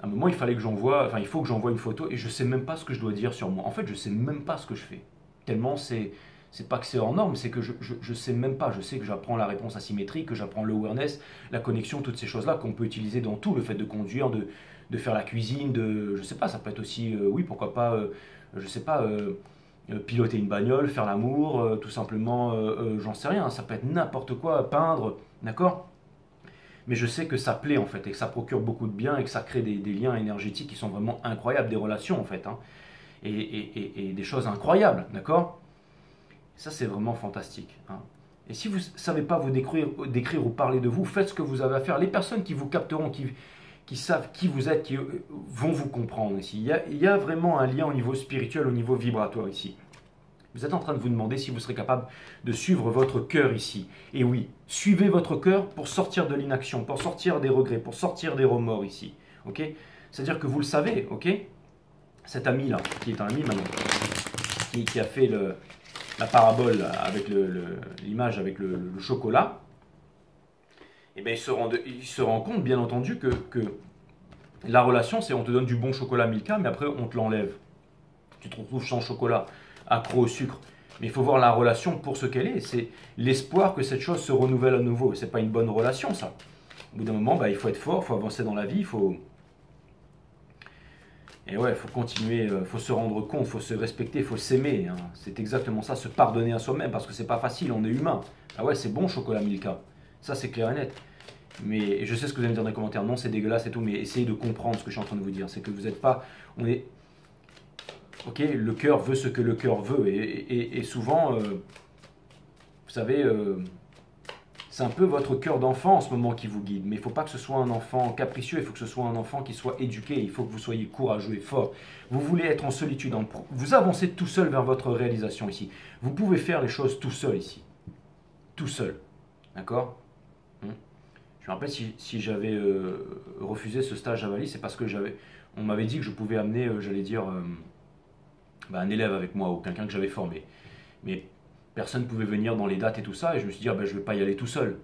à un moment, il fallait que j'envoie, enfin, il faut que j'envoie une photo et je ne sais même pas ce que je dois dire sur moi. En fait, je ne sais même pas ce que je fais. Tellement c'est pas que c'est hors norme, c'est que je sais même pas. Je sais que j'apprends la réponse asymétrique, que j'apprends l'awareness, la connexion, toutes ces choses-là qu'on peut utiliser dans tout, le fait de conduire, de faire la cuisine, je sais pas, ça peut être aussi, oui, pourquoi pas, je sais pas, piloter une bagnole, faire l'amour, tout simplement, j'en sais rien, ça peut être n'importe quoi, peindre, d'accord? Mais je sais que ça plaît en fait, et que ça procure beaucoup de bien, et que ça crée des liens énergétiques qui sont vraiment incroyables, des relations en fait, hein, et des choses incroyables, d'accord? Ça, c'est vraiment fantastique, hein. Et si vous ne savez pas vous décrire ou parler de vous, faites ce que vous avez à faire. Les personnes qui vous capteront, qui savent qui vous êtes, qui vont vous comprendre ici. Il y a vraiment un lien au niveau spirituel, au niveau vibratoire ici. Vous êtes en train de vous demander si vous serez capable de suivre votre cœur ici. Et oui, suivez votre cœur pour sortir de l'inaction, pour sortir des regrets, pour sortir des remords ici. Ok? C'est-à-dire que vous le savez, ok? Cet ami-là, qui est un ami maintenant, qui a fait la parabole avec l'image avec le chocolat, et bien il se rend compte, bien entendu, que la relation, c'est on te donne du bon chocolat Milka, mais après on te l'enlève. Tu te retrouves sans chocolat, accro au sucre. Mais il faut voir la relation pour ce qu'elle est. C'est l'espoir que cette chose se renouvelle à nouveau. C'est pas une bonne relation, ça. Au bout d'un moment, bah, il faut être fort, il faut avancer dans la vie, il faut... Et ouais, il faut continuer, il faut se rendre compte, il faut se respecter, il faut s'aimer, hein. C'est exactement ça, se pardonner à soi-même, parce que c'est pas facile, on est humain. Ah ouais, c'est bon, chocolat Milka. Ça, c'est clair et net. Mais je sais ce que vous allez me dire dans les commentaires, non, c'est dégueulasse et tout, mais essayez de comprendre ce que je suis en train de vous dire. C'est que vous n'êtes pas... On est... Ok, le cœur veut ce que le cœur veut, et souvent, vous savez... c'est un peu votre cœur d'enfant en ce moment qui vous guide, mais il ne faut pas que ce soit un enfant capricieux, il faut que ce soit un enfant qui soit éduqué, il faut que vous soyez courageux et fort. Vous voulez être en solitude, vous avancez tout seul vers votre réalisation ici. Vous pouvez faire les choses tout seul ici, tout seul, d'accord? Je me rappelle si j'avais refusé ce stage à Bali, c'est parce que on m'avait dit que je pouvais amener, j'allais dire, un élève avec moi ou quelqu'un que j'avais formé. Mais personne ne pouvait venir dans les dates et tout ça, et je me suis dit, je ne vais pas y aller tout seul.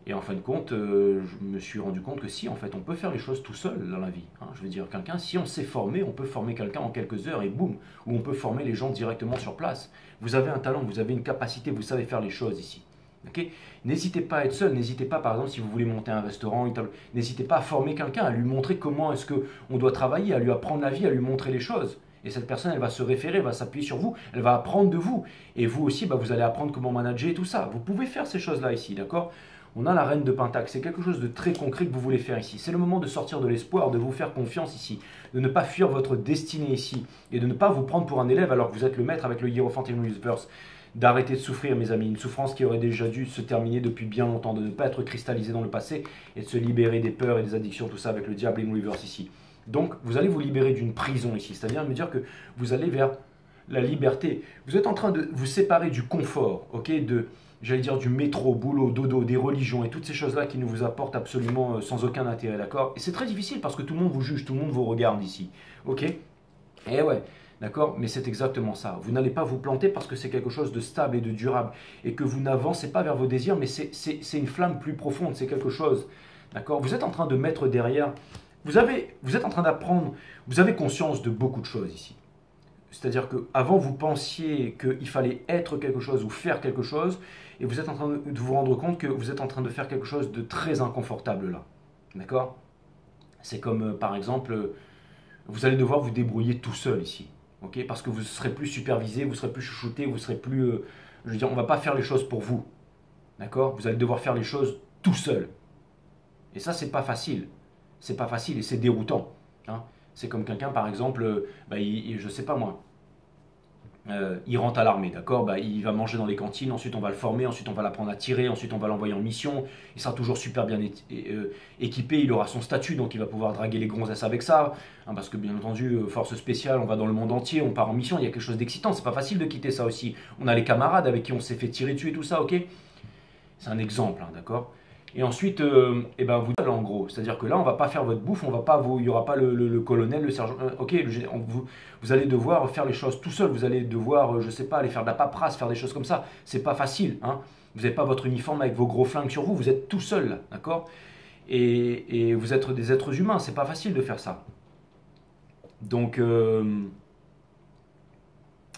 Et en fin de compte, je me suis rendu compte que si, en fait, on peut faire les choses tout seul dans la vie. Hein. Je veux dire, quelqu'un, si on s'est formé, on peut former quelqu'un en quelques heures et boum, ou on peut former les gens directement sur place. Vous avez un talent, vous avez une capacité, vous savez faire les choses ici. Okay, n'hésitez pas à être seul, n'hésitez pas, par exemple, si vous voulez monter un restaurant, n'hésitez pas à former quelqu'un, à lui montrer comment est-ce qu'on doit travailler, à lui apprendre la vie, à lui montrer les choses. Et cette personne, elle va se référer, elle va s'appuyer sur vous, elle va apprendre de vous. Et vous aussi, vous allez apprendre comment manager et tout ça. Vous pouvez faire ces choses-là ici, d'accord? On a la reine de Pentacle, c'est quelque chose de très concret que vous voulez faire ici. C'est le moment de sortir de l'espoir, de vous faire confiance ici, de ne pas fuir votre destinée ici, et de ne pas vous prendre pour un élève alors que vous êtes le maître avec le Hiérophante et le Universe. D'arrêter de souffrir, mes amis, une souffrance qui aurait déjà dû se terminer depuis bien longtemps, de ne pas être cristallisé dans le passé et de se libérer des peurs et des addictions, tout ça avec le diable et le reverse ici. Donc, vous allez vous libérer d'une prison ici, c'est-à-dire me dire que vous allez vers la liberté. Vous êtes en train de vous séparer du confort, ok, j'allais dire du métro, boulot, dodo, des religions et toutes ces choses-là qui ne vous apportent absolument sans aucun intérêt, d'accord? Et c'est très difficile parce que tout le monde vous juge, tout le monde vous regarde ici, ok? Et ouais. D'accord? Mais c'est exactement ça. Vous n'allez pas vous planter parce que c'est quelque chose de stable et de durable. Et que vous n'avancez pas vers vos désirs, mais c'est une flamme plus profonde, c'est quelque chose. D'accord? Vous êtes en train de mettre derrière. Vous êtes en train d'apprendre. Vous avez conscience de beaucoup de choses ici. C'est-à-dire qu'avant, vous pensiez qu'il fallait être quelque chose ou faire quelque chose. Et vous êtes en train de vous rendre compte que vous êtes en train de faire quelque chose de très inconfortable là. D'accord? C'est comme, par exemple, vous allez devoir vous débrouiller tout seul ici. Okay, parce que vous ne serez plus supervisé, vous ne serez plus chouchouté, vous serez plus... je veux dire, on ne va pas faire les choses pour vous. D'accord? Vous allez devoir faire les choses tout seul. Et ça, c'est pas facile. C'est pas facile et c'est déroutant. Hein. C'est comme quelqu'un, par exemple, je sais pas moi, il rentre à l'armée, d'accord? Il va manger dans les cantines, ensuite on va le former, ensuite on va l'apprendre à tirer, ensuite on va l'envoyer en mission. Il sera toujours super bien équipé, il aura son statut, donc il va pouvoir draguer les gonzesses avec ça. Hein, parce que bien entendu, force spéciale, on va dans le monde entier, on part en mission, il y a quelque chose d'excitant, c'est pas facile de quitter ça aussi. On a les camarades avec qui on s'est fait tirer dessus et tout ça, ok? C'est un exemple, hein, d'accord? Et ensuite, vous en gros, c'est-à-dire que là, on va pas faire votre bouffe, il y aura pas le colonel, le sergent. Ok, vous allez devoir faire les choses tout seul. Vous allez devoir, je sais pas, aller faire de la paperasse, faire des choses comme ça. C'est pas facile, hein. Vous n'avez pas votre uniforme avec vos gros flingues sur vous. Vous êtes tout seul, là, d'accord? Et vous êtes des êtres humains. C'est pas facile de faire ça. Donc,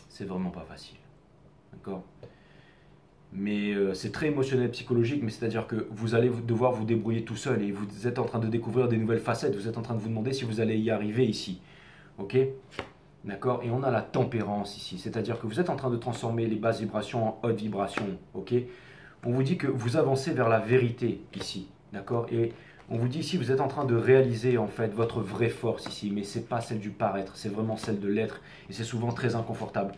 c'est vraiment pas facile, d'accord? Mais c'est très émotionnel, psychologique, mais c'est-à-dire que vous allez devoir vous débrouiller tout seul et vous êtes en train de découvrir des nouvelles facettes, vous êtes en train de vous demander si vous allez y arriver ici. Ok? D'accord? Et on a la tempérance ici, c'est-à-dire que vous êtes en train de transformer les basses vibrations en hautes vibrations. Ok? On vous dit que vous avancez vers la vérité ici. D'accord? Et on vous dit ici, vous êtes en train de réaliser en fait votre vraie force ici, mais c'est pas celle du paraître, c'est vraiment celle de l'être et c'est souvent très inconfortable.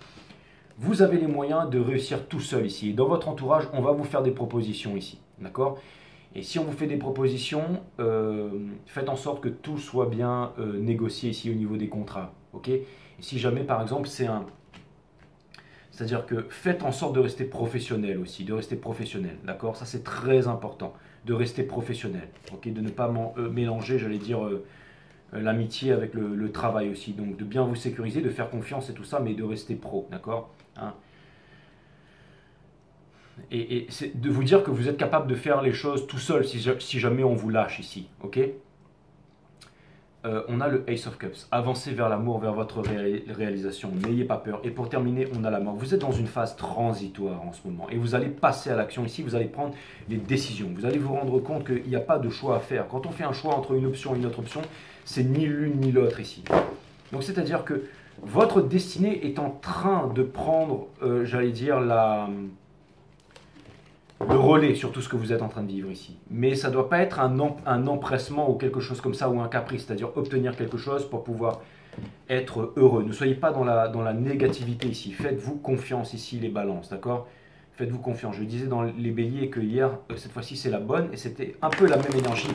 Vous avez les moyens de réussir tout seul ici. Et dans votre entourage, on va vous faire des propositions ici. D'accord? Et si on vous fait des propositions, faites en sorte que tout soit bien négocié ici au niveau des contrats. Ok? Et si jamais, par exemple, c'est-à-dire que faites en sorte de rester professionnel aussi, de rester professionnel. D'accord? Ça, c'est très important, de rester professionnel. Ok? De ne pas mélanger, j'allais dire... l'amitié avec le travail aussi. Donc de bien vous sécuriser, de faire confiance et tout ça, mais de rester pro, d'accord, hein? Et c'est de vous dire que vous êtes capable de faire les choses tout seul si jamais on vous lâche ici, ok? on a le Ace of Cups. Avancez vers l'amour, vers votre réalisation. N'ayez pas peur. Et pour terminer, on a la mort. Vous êtes dans une phase transitoire en ce moment. Et vous allez passer à l'action ici. Vous allez prendre les décisions. Vous allez vous rendre compte qu'il n'y a pas de choix à faire. Quand on fait un choix entre une option et une autre option, c'est ni l'une ni l'autre ici. Donc c'est-à-dire que votre destinée est en train de prendre, j'allais dire, le relais sur tout ce que vous êtes en train de vivre ici. Mais ça ne doit pas être un empressement ou quelque chose comme ça, ou un caprice, c'est-à-dire obtenir quelque chose pour pouvoir être heureux. Ne soyez pas dans la négativité ici. Faites-vous confiance ici, les balances, d'accord? Faites-vous confiance. Je disais dans les béliers que hier, cette fois-ci, c'est la bonne, et c'était un peu la même énergie,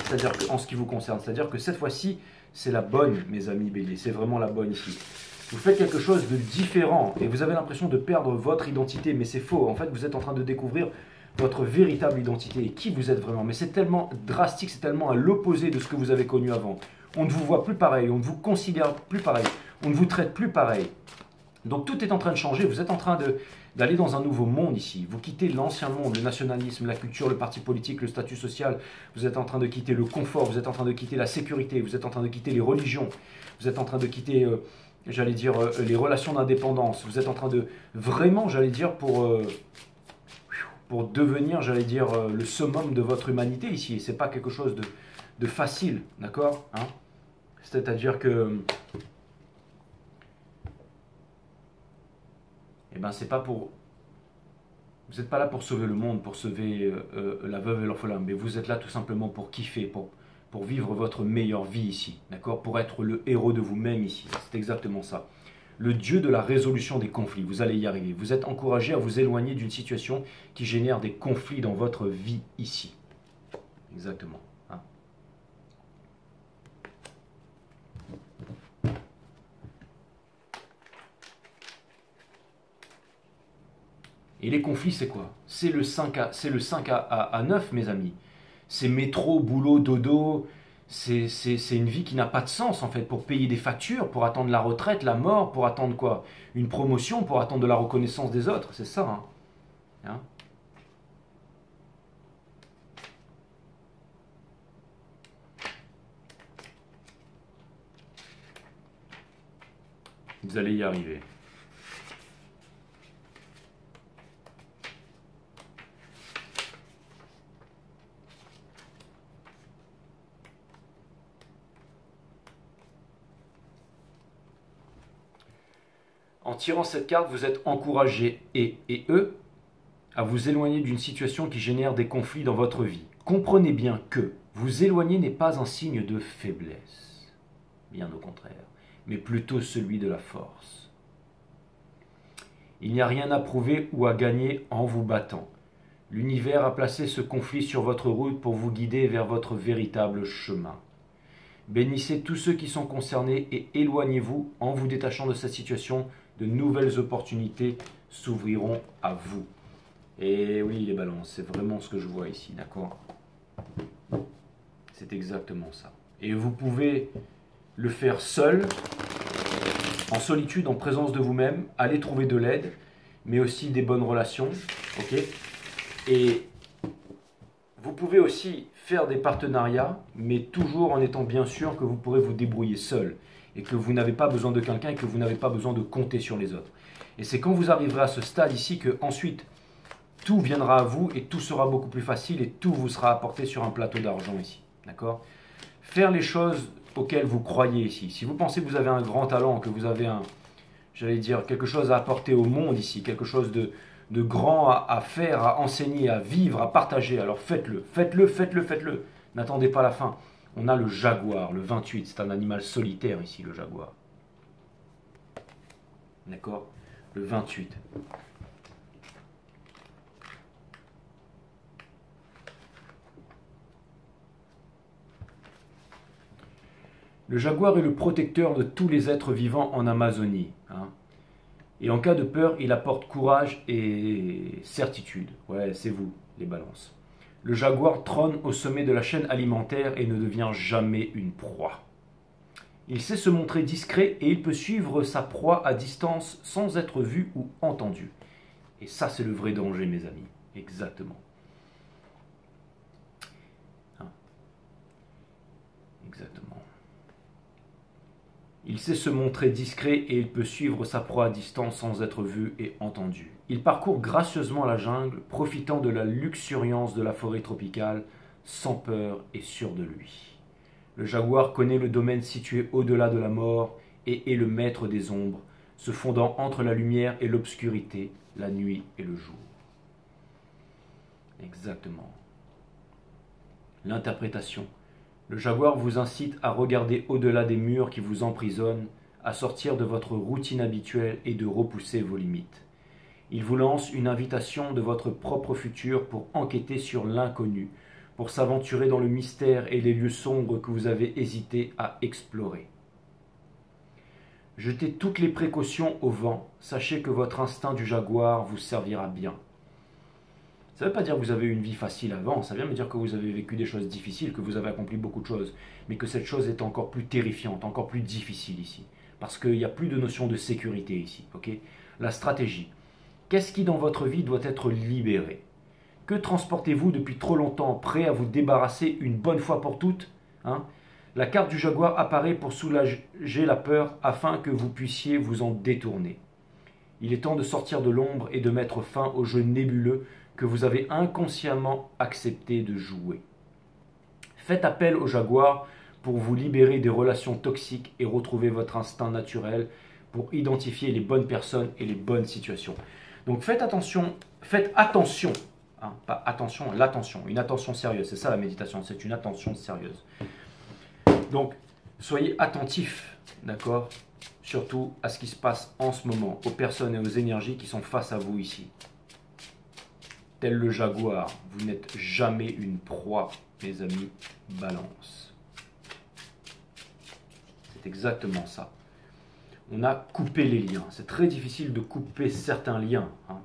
c'est-à-dire en ce qui vous concerne. C'est-à-dire que cette fois-ci, c'est la bonne, mes amis béliers. C'est vraiment la bonne ici. Vous faites quelque chose de différent et vous avez l'impression de perdre votre identité, mais c'est faux. En fait, vous êtes en train de découvrir votre véritable identité et qui vous êtes vraiment. Mais c'est tellement drastique, c'est tellement à l'opposé de ce que vous avez connu avant. On ne vous voit plus pareil, on ne vous considère plus pareil, on ne vous traite plus pareil. Donc tout est en train de changer, vous êtes en train d'aller dans un nouveau monde ici. Vous quittez l'ancien monde, le nationalisme, la culture, le parti politique, le statut social. Vous êtes en train de quitter le confort, vous êtes en train de quitter la sécurité, vous êtes en train de quitter les religions, vous êtes en train de quitter, j'allais dire, les relations d'indépendance. Vous êtes en train de vraiment, j'allais dire, pour devenir, j'allais dire, le summum de votre humanité ici. Ce n'est pas quelque chose de facile, d'accord, hein? C'est-à-dire que... Eh ben, c'est pas pour... Vous n'êtes pas là pour sauver le monde, pour sauver la veuve et l'orphelin, mais vous êtes là tout simplement pour kiffer, pour vivre votre meilleure vie ici, d'accord? Pour être le héros de vous-même ici. C'est exactement ça. Le dieu de la résolution des conflits, vous allez y arriver. Vous êtes encouragé à vous éloigner d'une situation qui génère des conflits dans votre vie ici. Exactement. Hein? Et les conflits, c'est quoi? C'est le 5 à 9, mes amis. C'est métro, boulot, dodo. C'est une vie qui n'a pas de sens, en fait, pour payer des factures, pour attendre la retraite, la mort, pour attendre quoi? Une promotion, pour attendre de la reconnaissance des autres. C'est ça, hein? Hein? Vous allez y arriver. En tirant cette carte, vous êtes encouragé, et eux, à vous éloigner d'une situation qui génère des conflits dans votre vie. Comprenez bien que vous éloigner n'est pas un signe de faiblesse, bien au contraire, mais plutôt celui de la force. Il n'y a rien à prouver ou à gagner en vous battant. L'univers a placé ce conflit sur votre route pour vous guider vers votre véritable chemin. Bénissez tous ceux qui sont concernés et éloignez-vous en vous détachant de cette situation. De nouvelles opportunités s'ouvriront à vous. Et oui, les balances, c'est vraiment ce que je vois ici, d'accord? C'est exactement ça. Et vous pouvez le faire seul, en solitude, en présence de vous-même, aller trouver de l'aide, mais aussi des bonnes relations, ok? Et vous pouvez aussi faire des partenariats, mais toujours en étant bien sûr que vous pourrez vous débrouiller seul et que vous n'avez pas besoin de quelqu'un et que vous n'avez pas besoin de compter sur les autres. Et c'est quand vous arriverez à ce stade ici que ensuite tout viendra à vous et tout sera beaucoup plus facile et tout vous sera apporté sur un plateau d'argent ici. D'accord? Faire les choses auxquelles vous croyez ici. Si vous pensez que vous avez un grand talent, que vous avez j'allais dire, quelque chose à apporter au monde ici, quelque chose de grand à faire, à enseigner, à vivre, à partager, alors faites-le, faites-le, faites-le, faites-le. N'attendez pas la fin. On a le jaguar, le 28, c'est un animal solitaire ici, le jaguar. D'accord? Le 28. Le jaguar est le protecteur de tous les êtres vivants en Amazonie. Hein. Et en cas de peur, il apporte courage et certitude. Ouais, c'est vous, les balances. Le jaguar trône au sommet de la chaîne alimentaire et ne devient jamais une proie. Il sait se montrer discret et il peut suivre sa proie à distance sans être vu ou entendu. Et ça, c'est le vrai danger, mes amis. Exactement. Hein. Exactement. Il sait se montrer discret et il peut suivre sa proie à distance sans être vu et entendu. Il parcourt gracieusement la jungle, profitant de la luxuriance de la forêt tropicale, sans peur et sûr de lui. Le jaguar connaît le domaine situé au-delà de la mort et est le maître des ombres, se fondant entre la lumière et l'obscurité, la nuit et le jour. Exactement. L'interprétation. Le jaguar vous incite à regarder au-delà des murs qui vous emprisonnent, à sortir de votre routine habituelle et de repousser vos limites. Il vous lance une invitation de votre propre futur pour enquêter sur l'inconnu, pour s'aventurer dans le mystère et les lieux sombres que vous avez hésité à explorer. Jetez toutes les précautions au vent, sachez que votre instinct du jaguar vous servira bien. Ça ne veut pas dire que vous avez eu une vie facile avant, ça vient me dire que vous avez vécu des choses difficiles, que vous avez accompli beaucoup de choses, mais que cette chose est encore plus terrifiante, encore plus difficile ici. Parce qu'il n'y a plus de notion de sécurité ici. Okay. La stratégie. Qu'est-ce qui dans votre vie doit être libéré? Que transportez-vous depuis trop longtemps, prêt à vous débarrasser une bonne fois pour toutes, hein? La carte du jaguar apparaît pour soulager la peur afin que vous puissiez vous en détourner. Il est temps de sortir de l'ombre et de mettre fin au jeu nébuleux que vous avez inconsciemment accepté de jouer. Faites appel au jaguar pour vous libérer des relations toxiques et retrouver votre instinct naturel pour identifier les bonnes personnes et les bonnes situations. Donc faites attention, hein, pas attention, l'attention, une attention sérieuse, c'est ça la méditation, c'est une attention sérieuse. Donc soyez attentifs, d'accord, surtout à ce qui se passe en ce moment, aux personnes et aux énergies qui sont face à vous ici. Tel le jaguar, vous n'êtes jamais une proie, mes amis, balance. C'est exactement ça. On a coupé les liens. C'est très difficile de couper certains liens. Hein.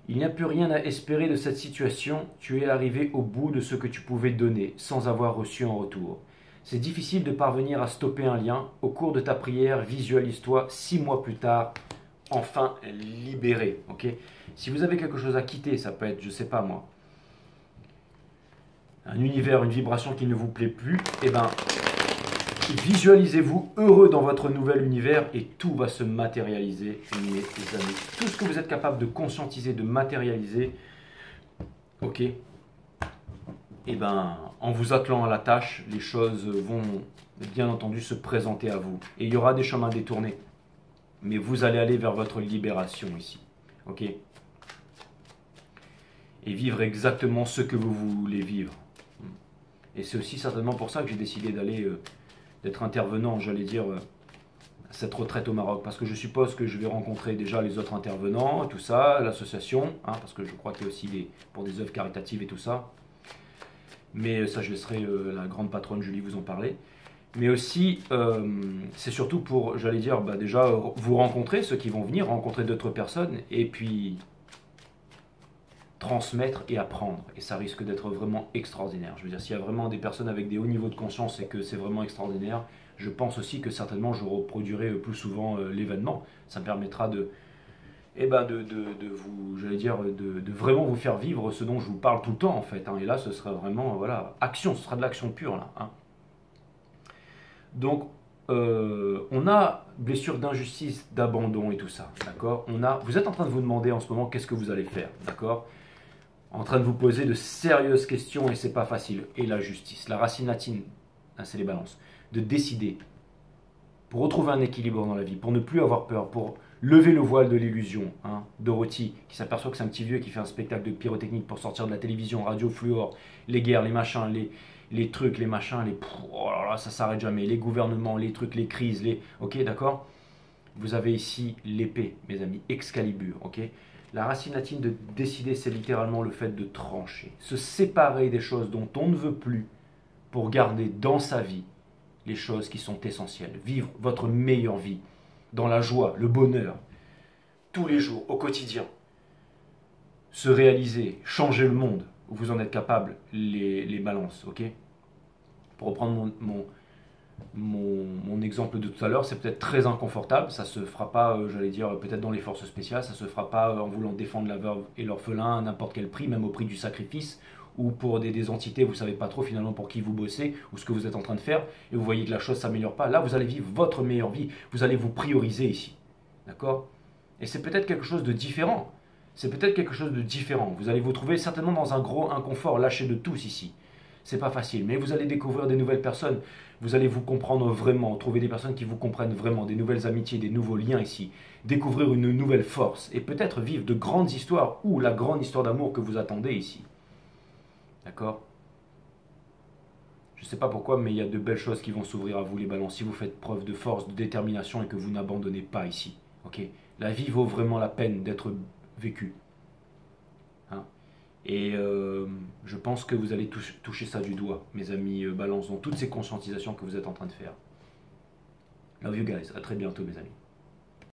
Il n'y a plus rien à espérer de cette situation. Tu es arrivé au bout de ce que tu pouvais donner, sans avoir reçu en retour. C'est difficile de parvenir à stopper un lien. Au cours de ta prière, visualise-toi 6 mois plus tard, enfin libéré. Okay. Si vous avez quelque chose à quitter, ça peut être, je ne sais pas moi, un univers, une vibration qui ne vous plaît plus, eh bien, visualisez-vous heureux dans votre nouvel univers et tout va se matérialiser, mes amis. Tout ce que vous êtes capable de conscientiser, de matérialiser, ok, eh ben, en vous attelant à la tâche, les choses vont bien entendu se présenter à vous. Et il y aura des chemins détournés. Mais vous allez aller vers votre libération ici. Ok? Et vivre exactement ce que vous voulez vivre. Et c'est aussi certainement pour ça que j'ai décidé d'aller, d'être intervenant, j'allais dire, à cette retraite au Maroc. Parce que je suppose que je vais rencontrer déjà les autres intervenants, tout ça, l'association, hein, parce que je crois qu'il y a aussi pour des œuvres caritatives et tout ça. Mais ça, je laisserai la grande patronne Julie vous en parler. Mais aussi, c'est surtout pour, j'allais dire, déjà vous rencontrer, ceux qui vont venir, rencontrer d'autres personnes, et puis transmettre et apprendre. Et ça risque d'être vraiment extraordinaire. Je veux dire, s'il y a vraiment des personnes avec des hauts niveaux de conscience et que c'est vraiment extraordinaire, je pense aussi que certainement je reproduirai plus souvent l'événement. Ça me permettra de vous, j'allais dire, de vraiment vous faire vivre ce dont je vous parle tout le temps en fait. Hein. Et là, ce sera vraiment, voilà, action, ce sera de l'action pure là. Hein. Donc, on a blessure d'injustice, d'abandon et tout ça, d'accord. Vous êtes en train de vous demander en ce moment qu'est-ce que vous allez faire, d'accord. En train de vous poser de sérieuses questions et c'est pas facile. Et la justice, la racine latine, hein, c'est les balances, de décider pour retrouver un équilibre dans la vie, pour ne plus avoir peur, pour lever le voile de l'illusion. Hein. Dorothy, qui s'aperçoit que c'est un petit vieux qui fait un spectacle de pyrotechnique pour sortir de la télévision, radio, fluor, les guerres, les machins, les trucs, les machins, oh là là, ça s'arrête jamais, les gouvernements, les trucs, les crises, ok, d'accord. Vous avez ici l'épée, mes amis, Excalibur, ok. La racine latine de décider, c'est littéralement le fait de trancher, se séparer des choses dont on ne veut plus pour garder dans sa vie les choses qui sont essentielles. Vivre votre meilleure vie, dans la joie, le bonheur, tous les jours, au quotidien. Se réaliser, changer le monde, où vous en êtes capable, les balances, ok. Pour reprendre mon exemple de tout à l'heure, c'est peut-être très inconfortable, ça se fera pas, j'allais dire, peut-être dans les forces spéciales, ça se fera pas en voulant défendre la veuve et l'orphelin à n'importe quel prix, même au prix du sacrifice, ou pour des entités, vous ne savez pas trop finalement pour qui vous bossez ou ce que vous êtes en train de faire, et vous voyez que la chose ne s'améliore pas, là vous allez vivre votre meilleure vie, vous allez vous prioriser ici. D'accord? Et c'est peut-être quelque chose de différent. C'est peut-être quelque chose de différent. Vous allez vous trouver certainement dans un gros inconfort, lâché de tous ici. C'est pas facile, mais vous allez découvrir des nouvelles personnes. Vous allez vous comprendre vraiment, trouver des personnes qui vous comprennent vraiment, des nouvelles amitiés, des nouveaux liens ici. Découvrir une nouvelle force et peut-être vivre de grandes histoires ou la grande histoire d'amour que vous attendez ici. D'accord? Je ne sais pas pourquoi, mais il y a de belles choses qui vont s'ouvrir à vous les balances si vous faites preuve de force, de détermination et que vous n'abandonnez pas ici. Ok? La vie vaut vraiment la peine d'être vécue. Hein? Et je pense que vous allez toucher ça du doigt, mes amis balance, dans toutes ces conscientisations que vous êtes en train de faire. Love you guys, à très bientôt mes amis.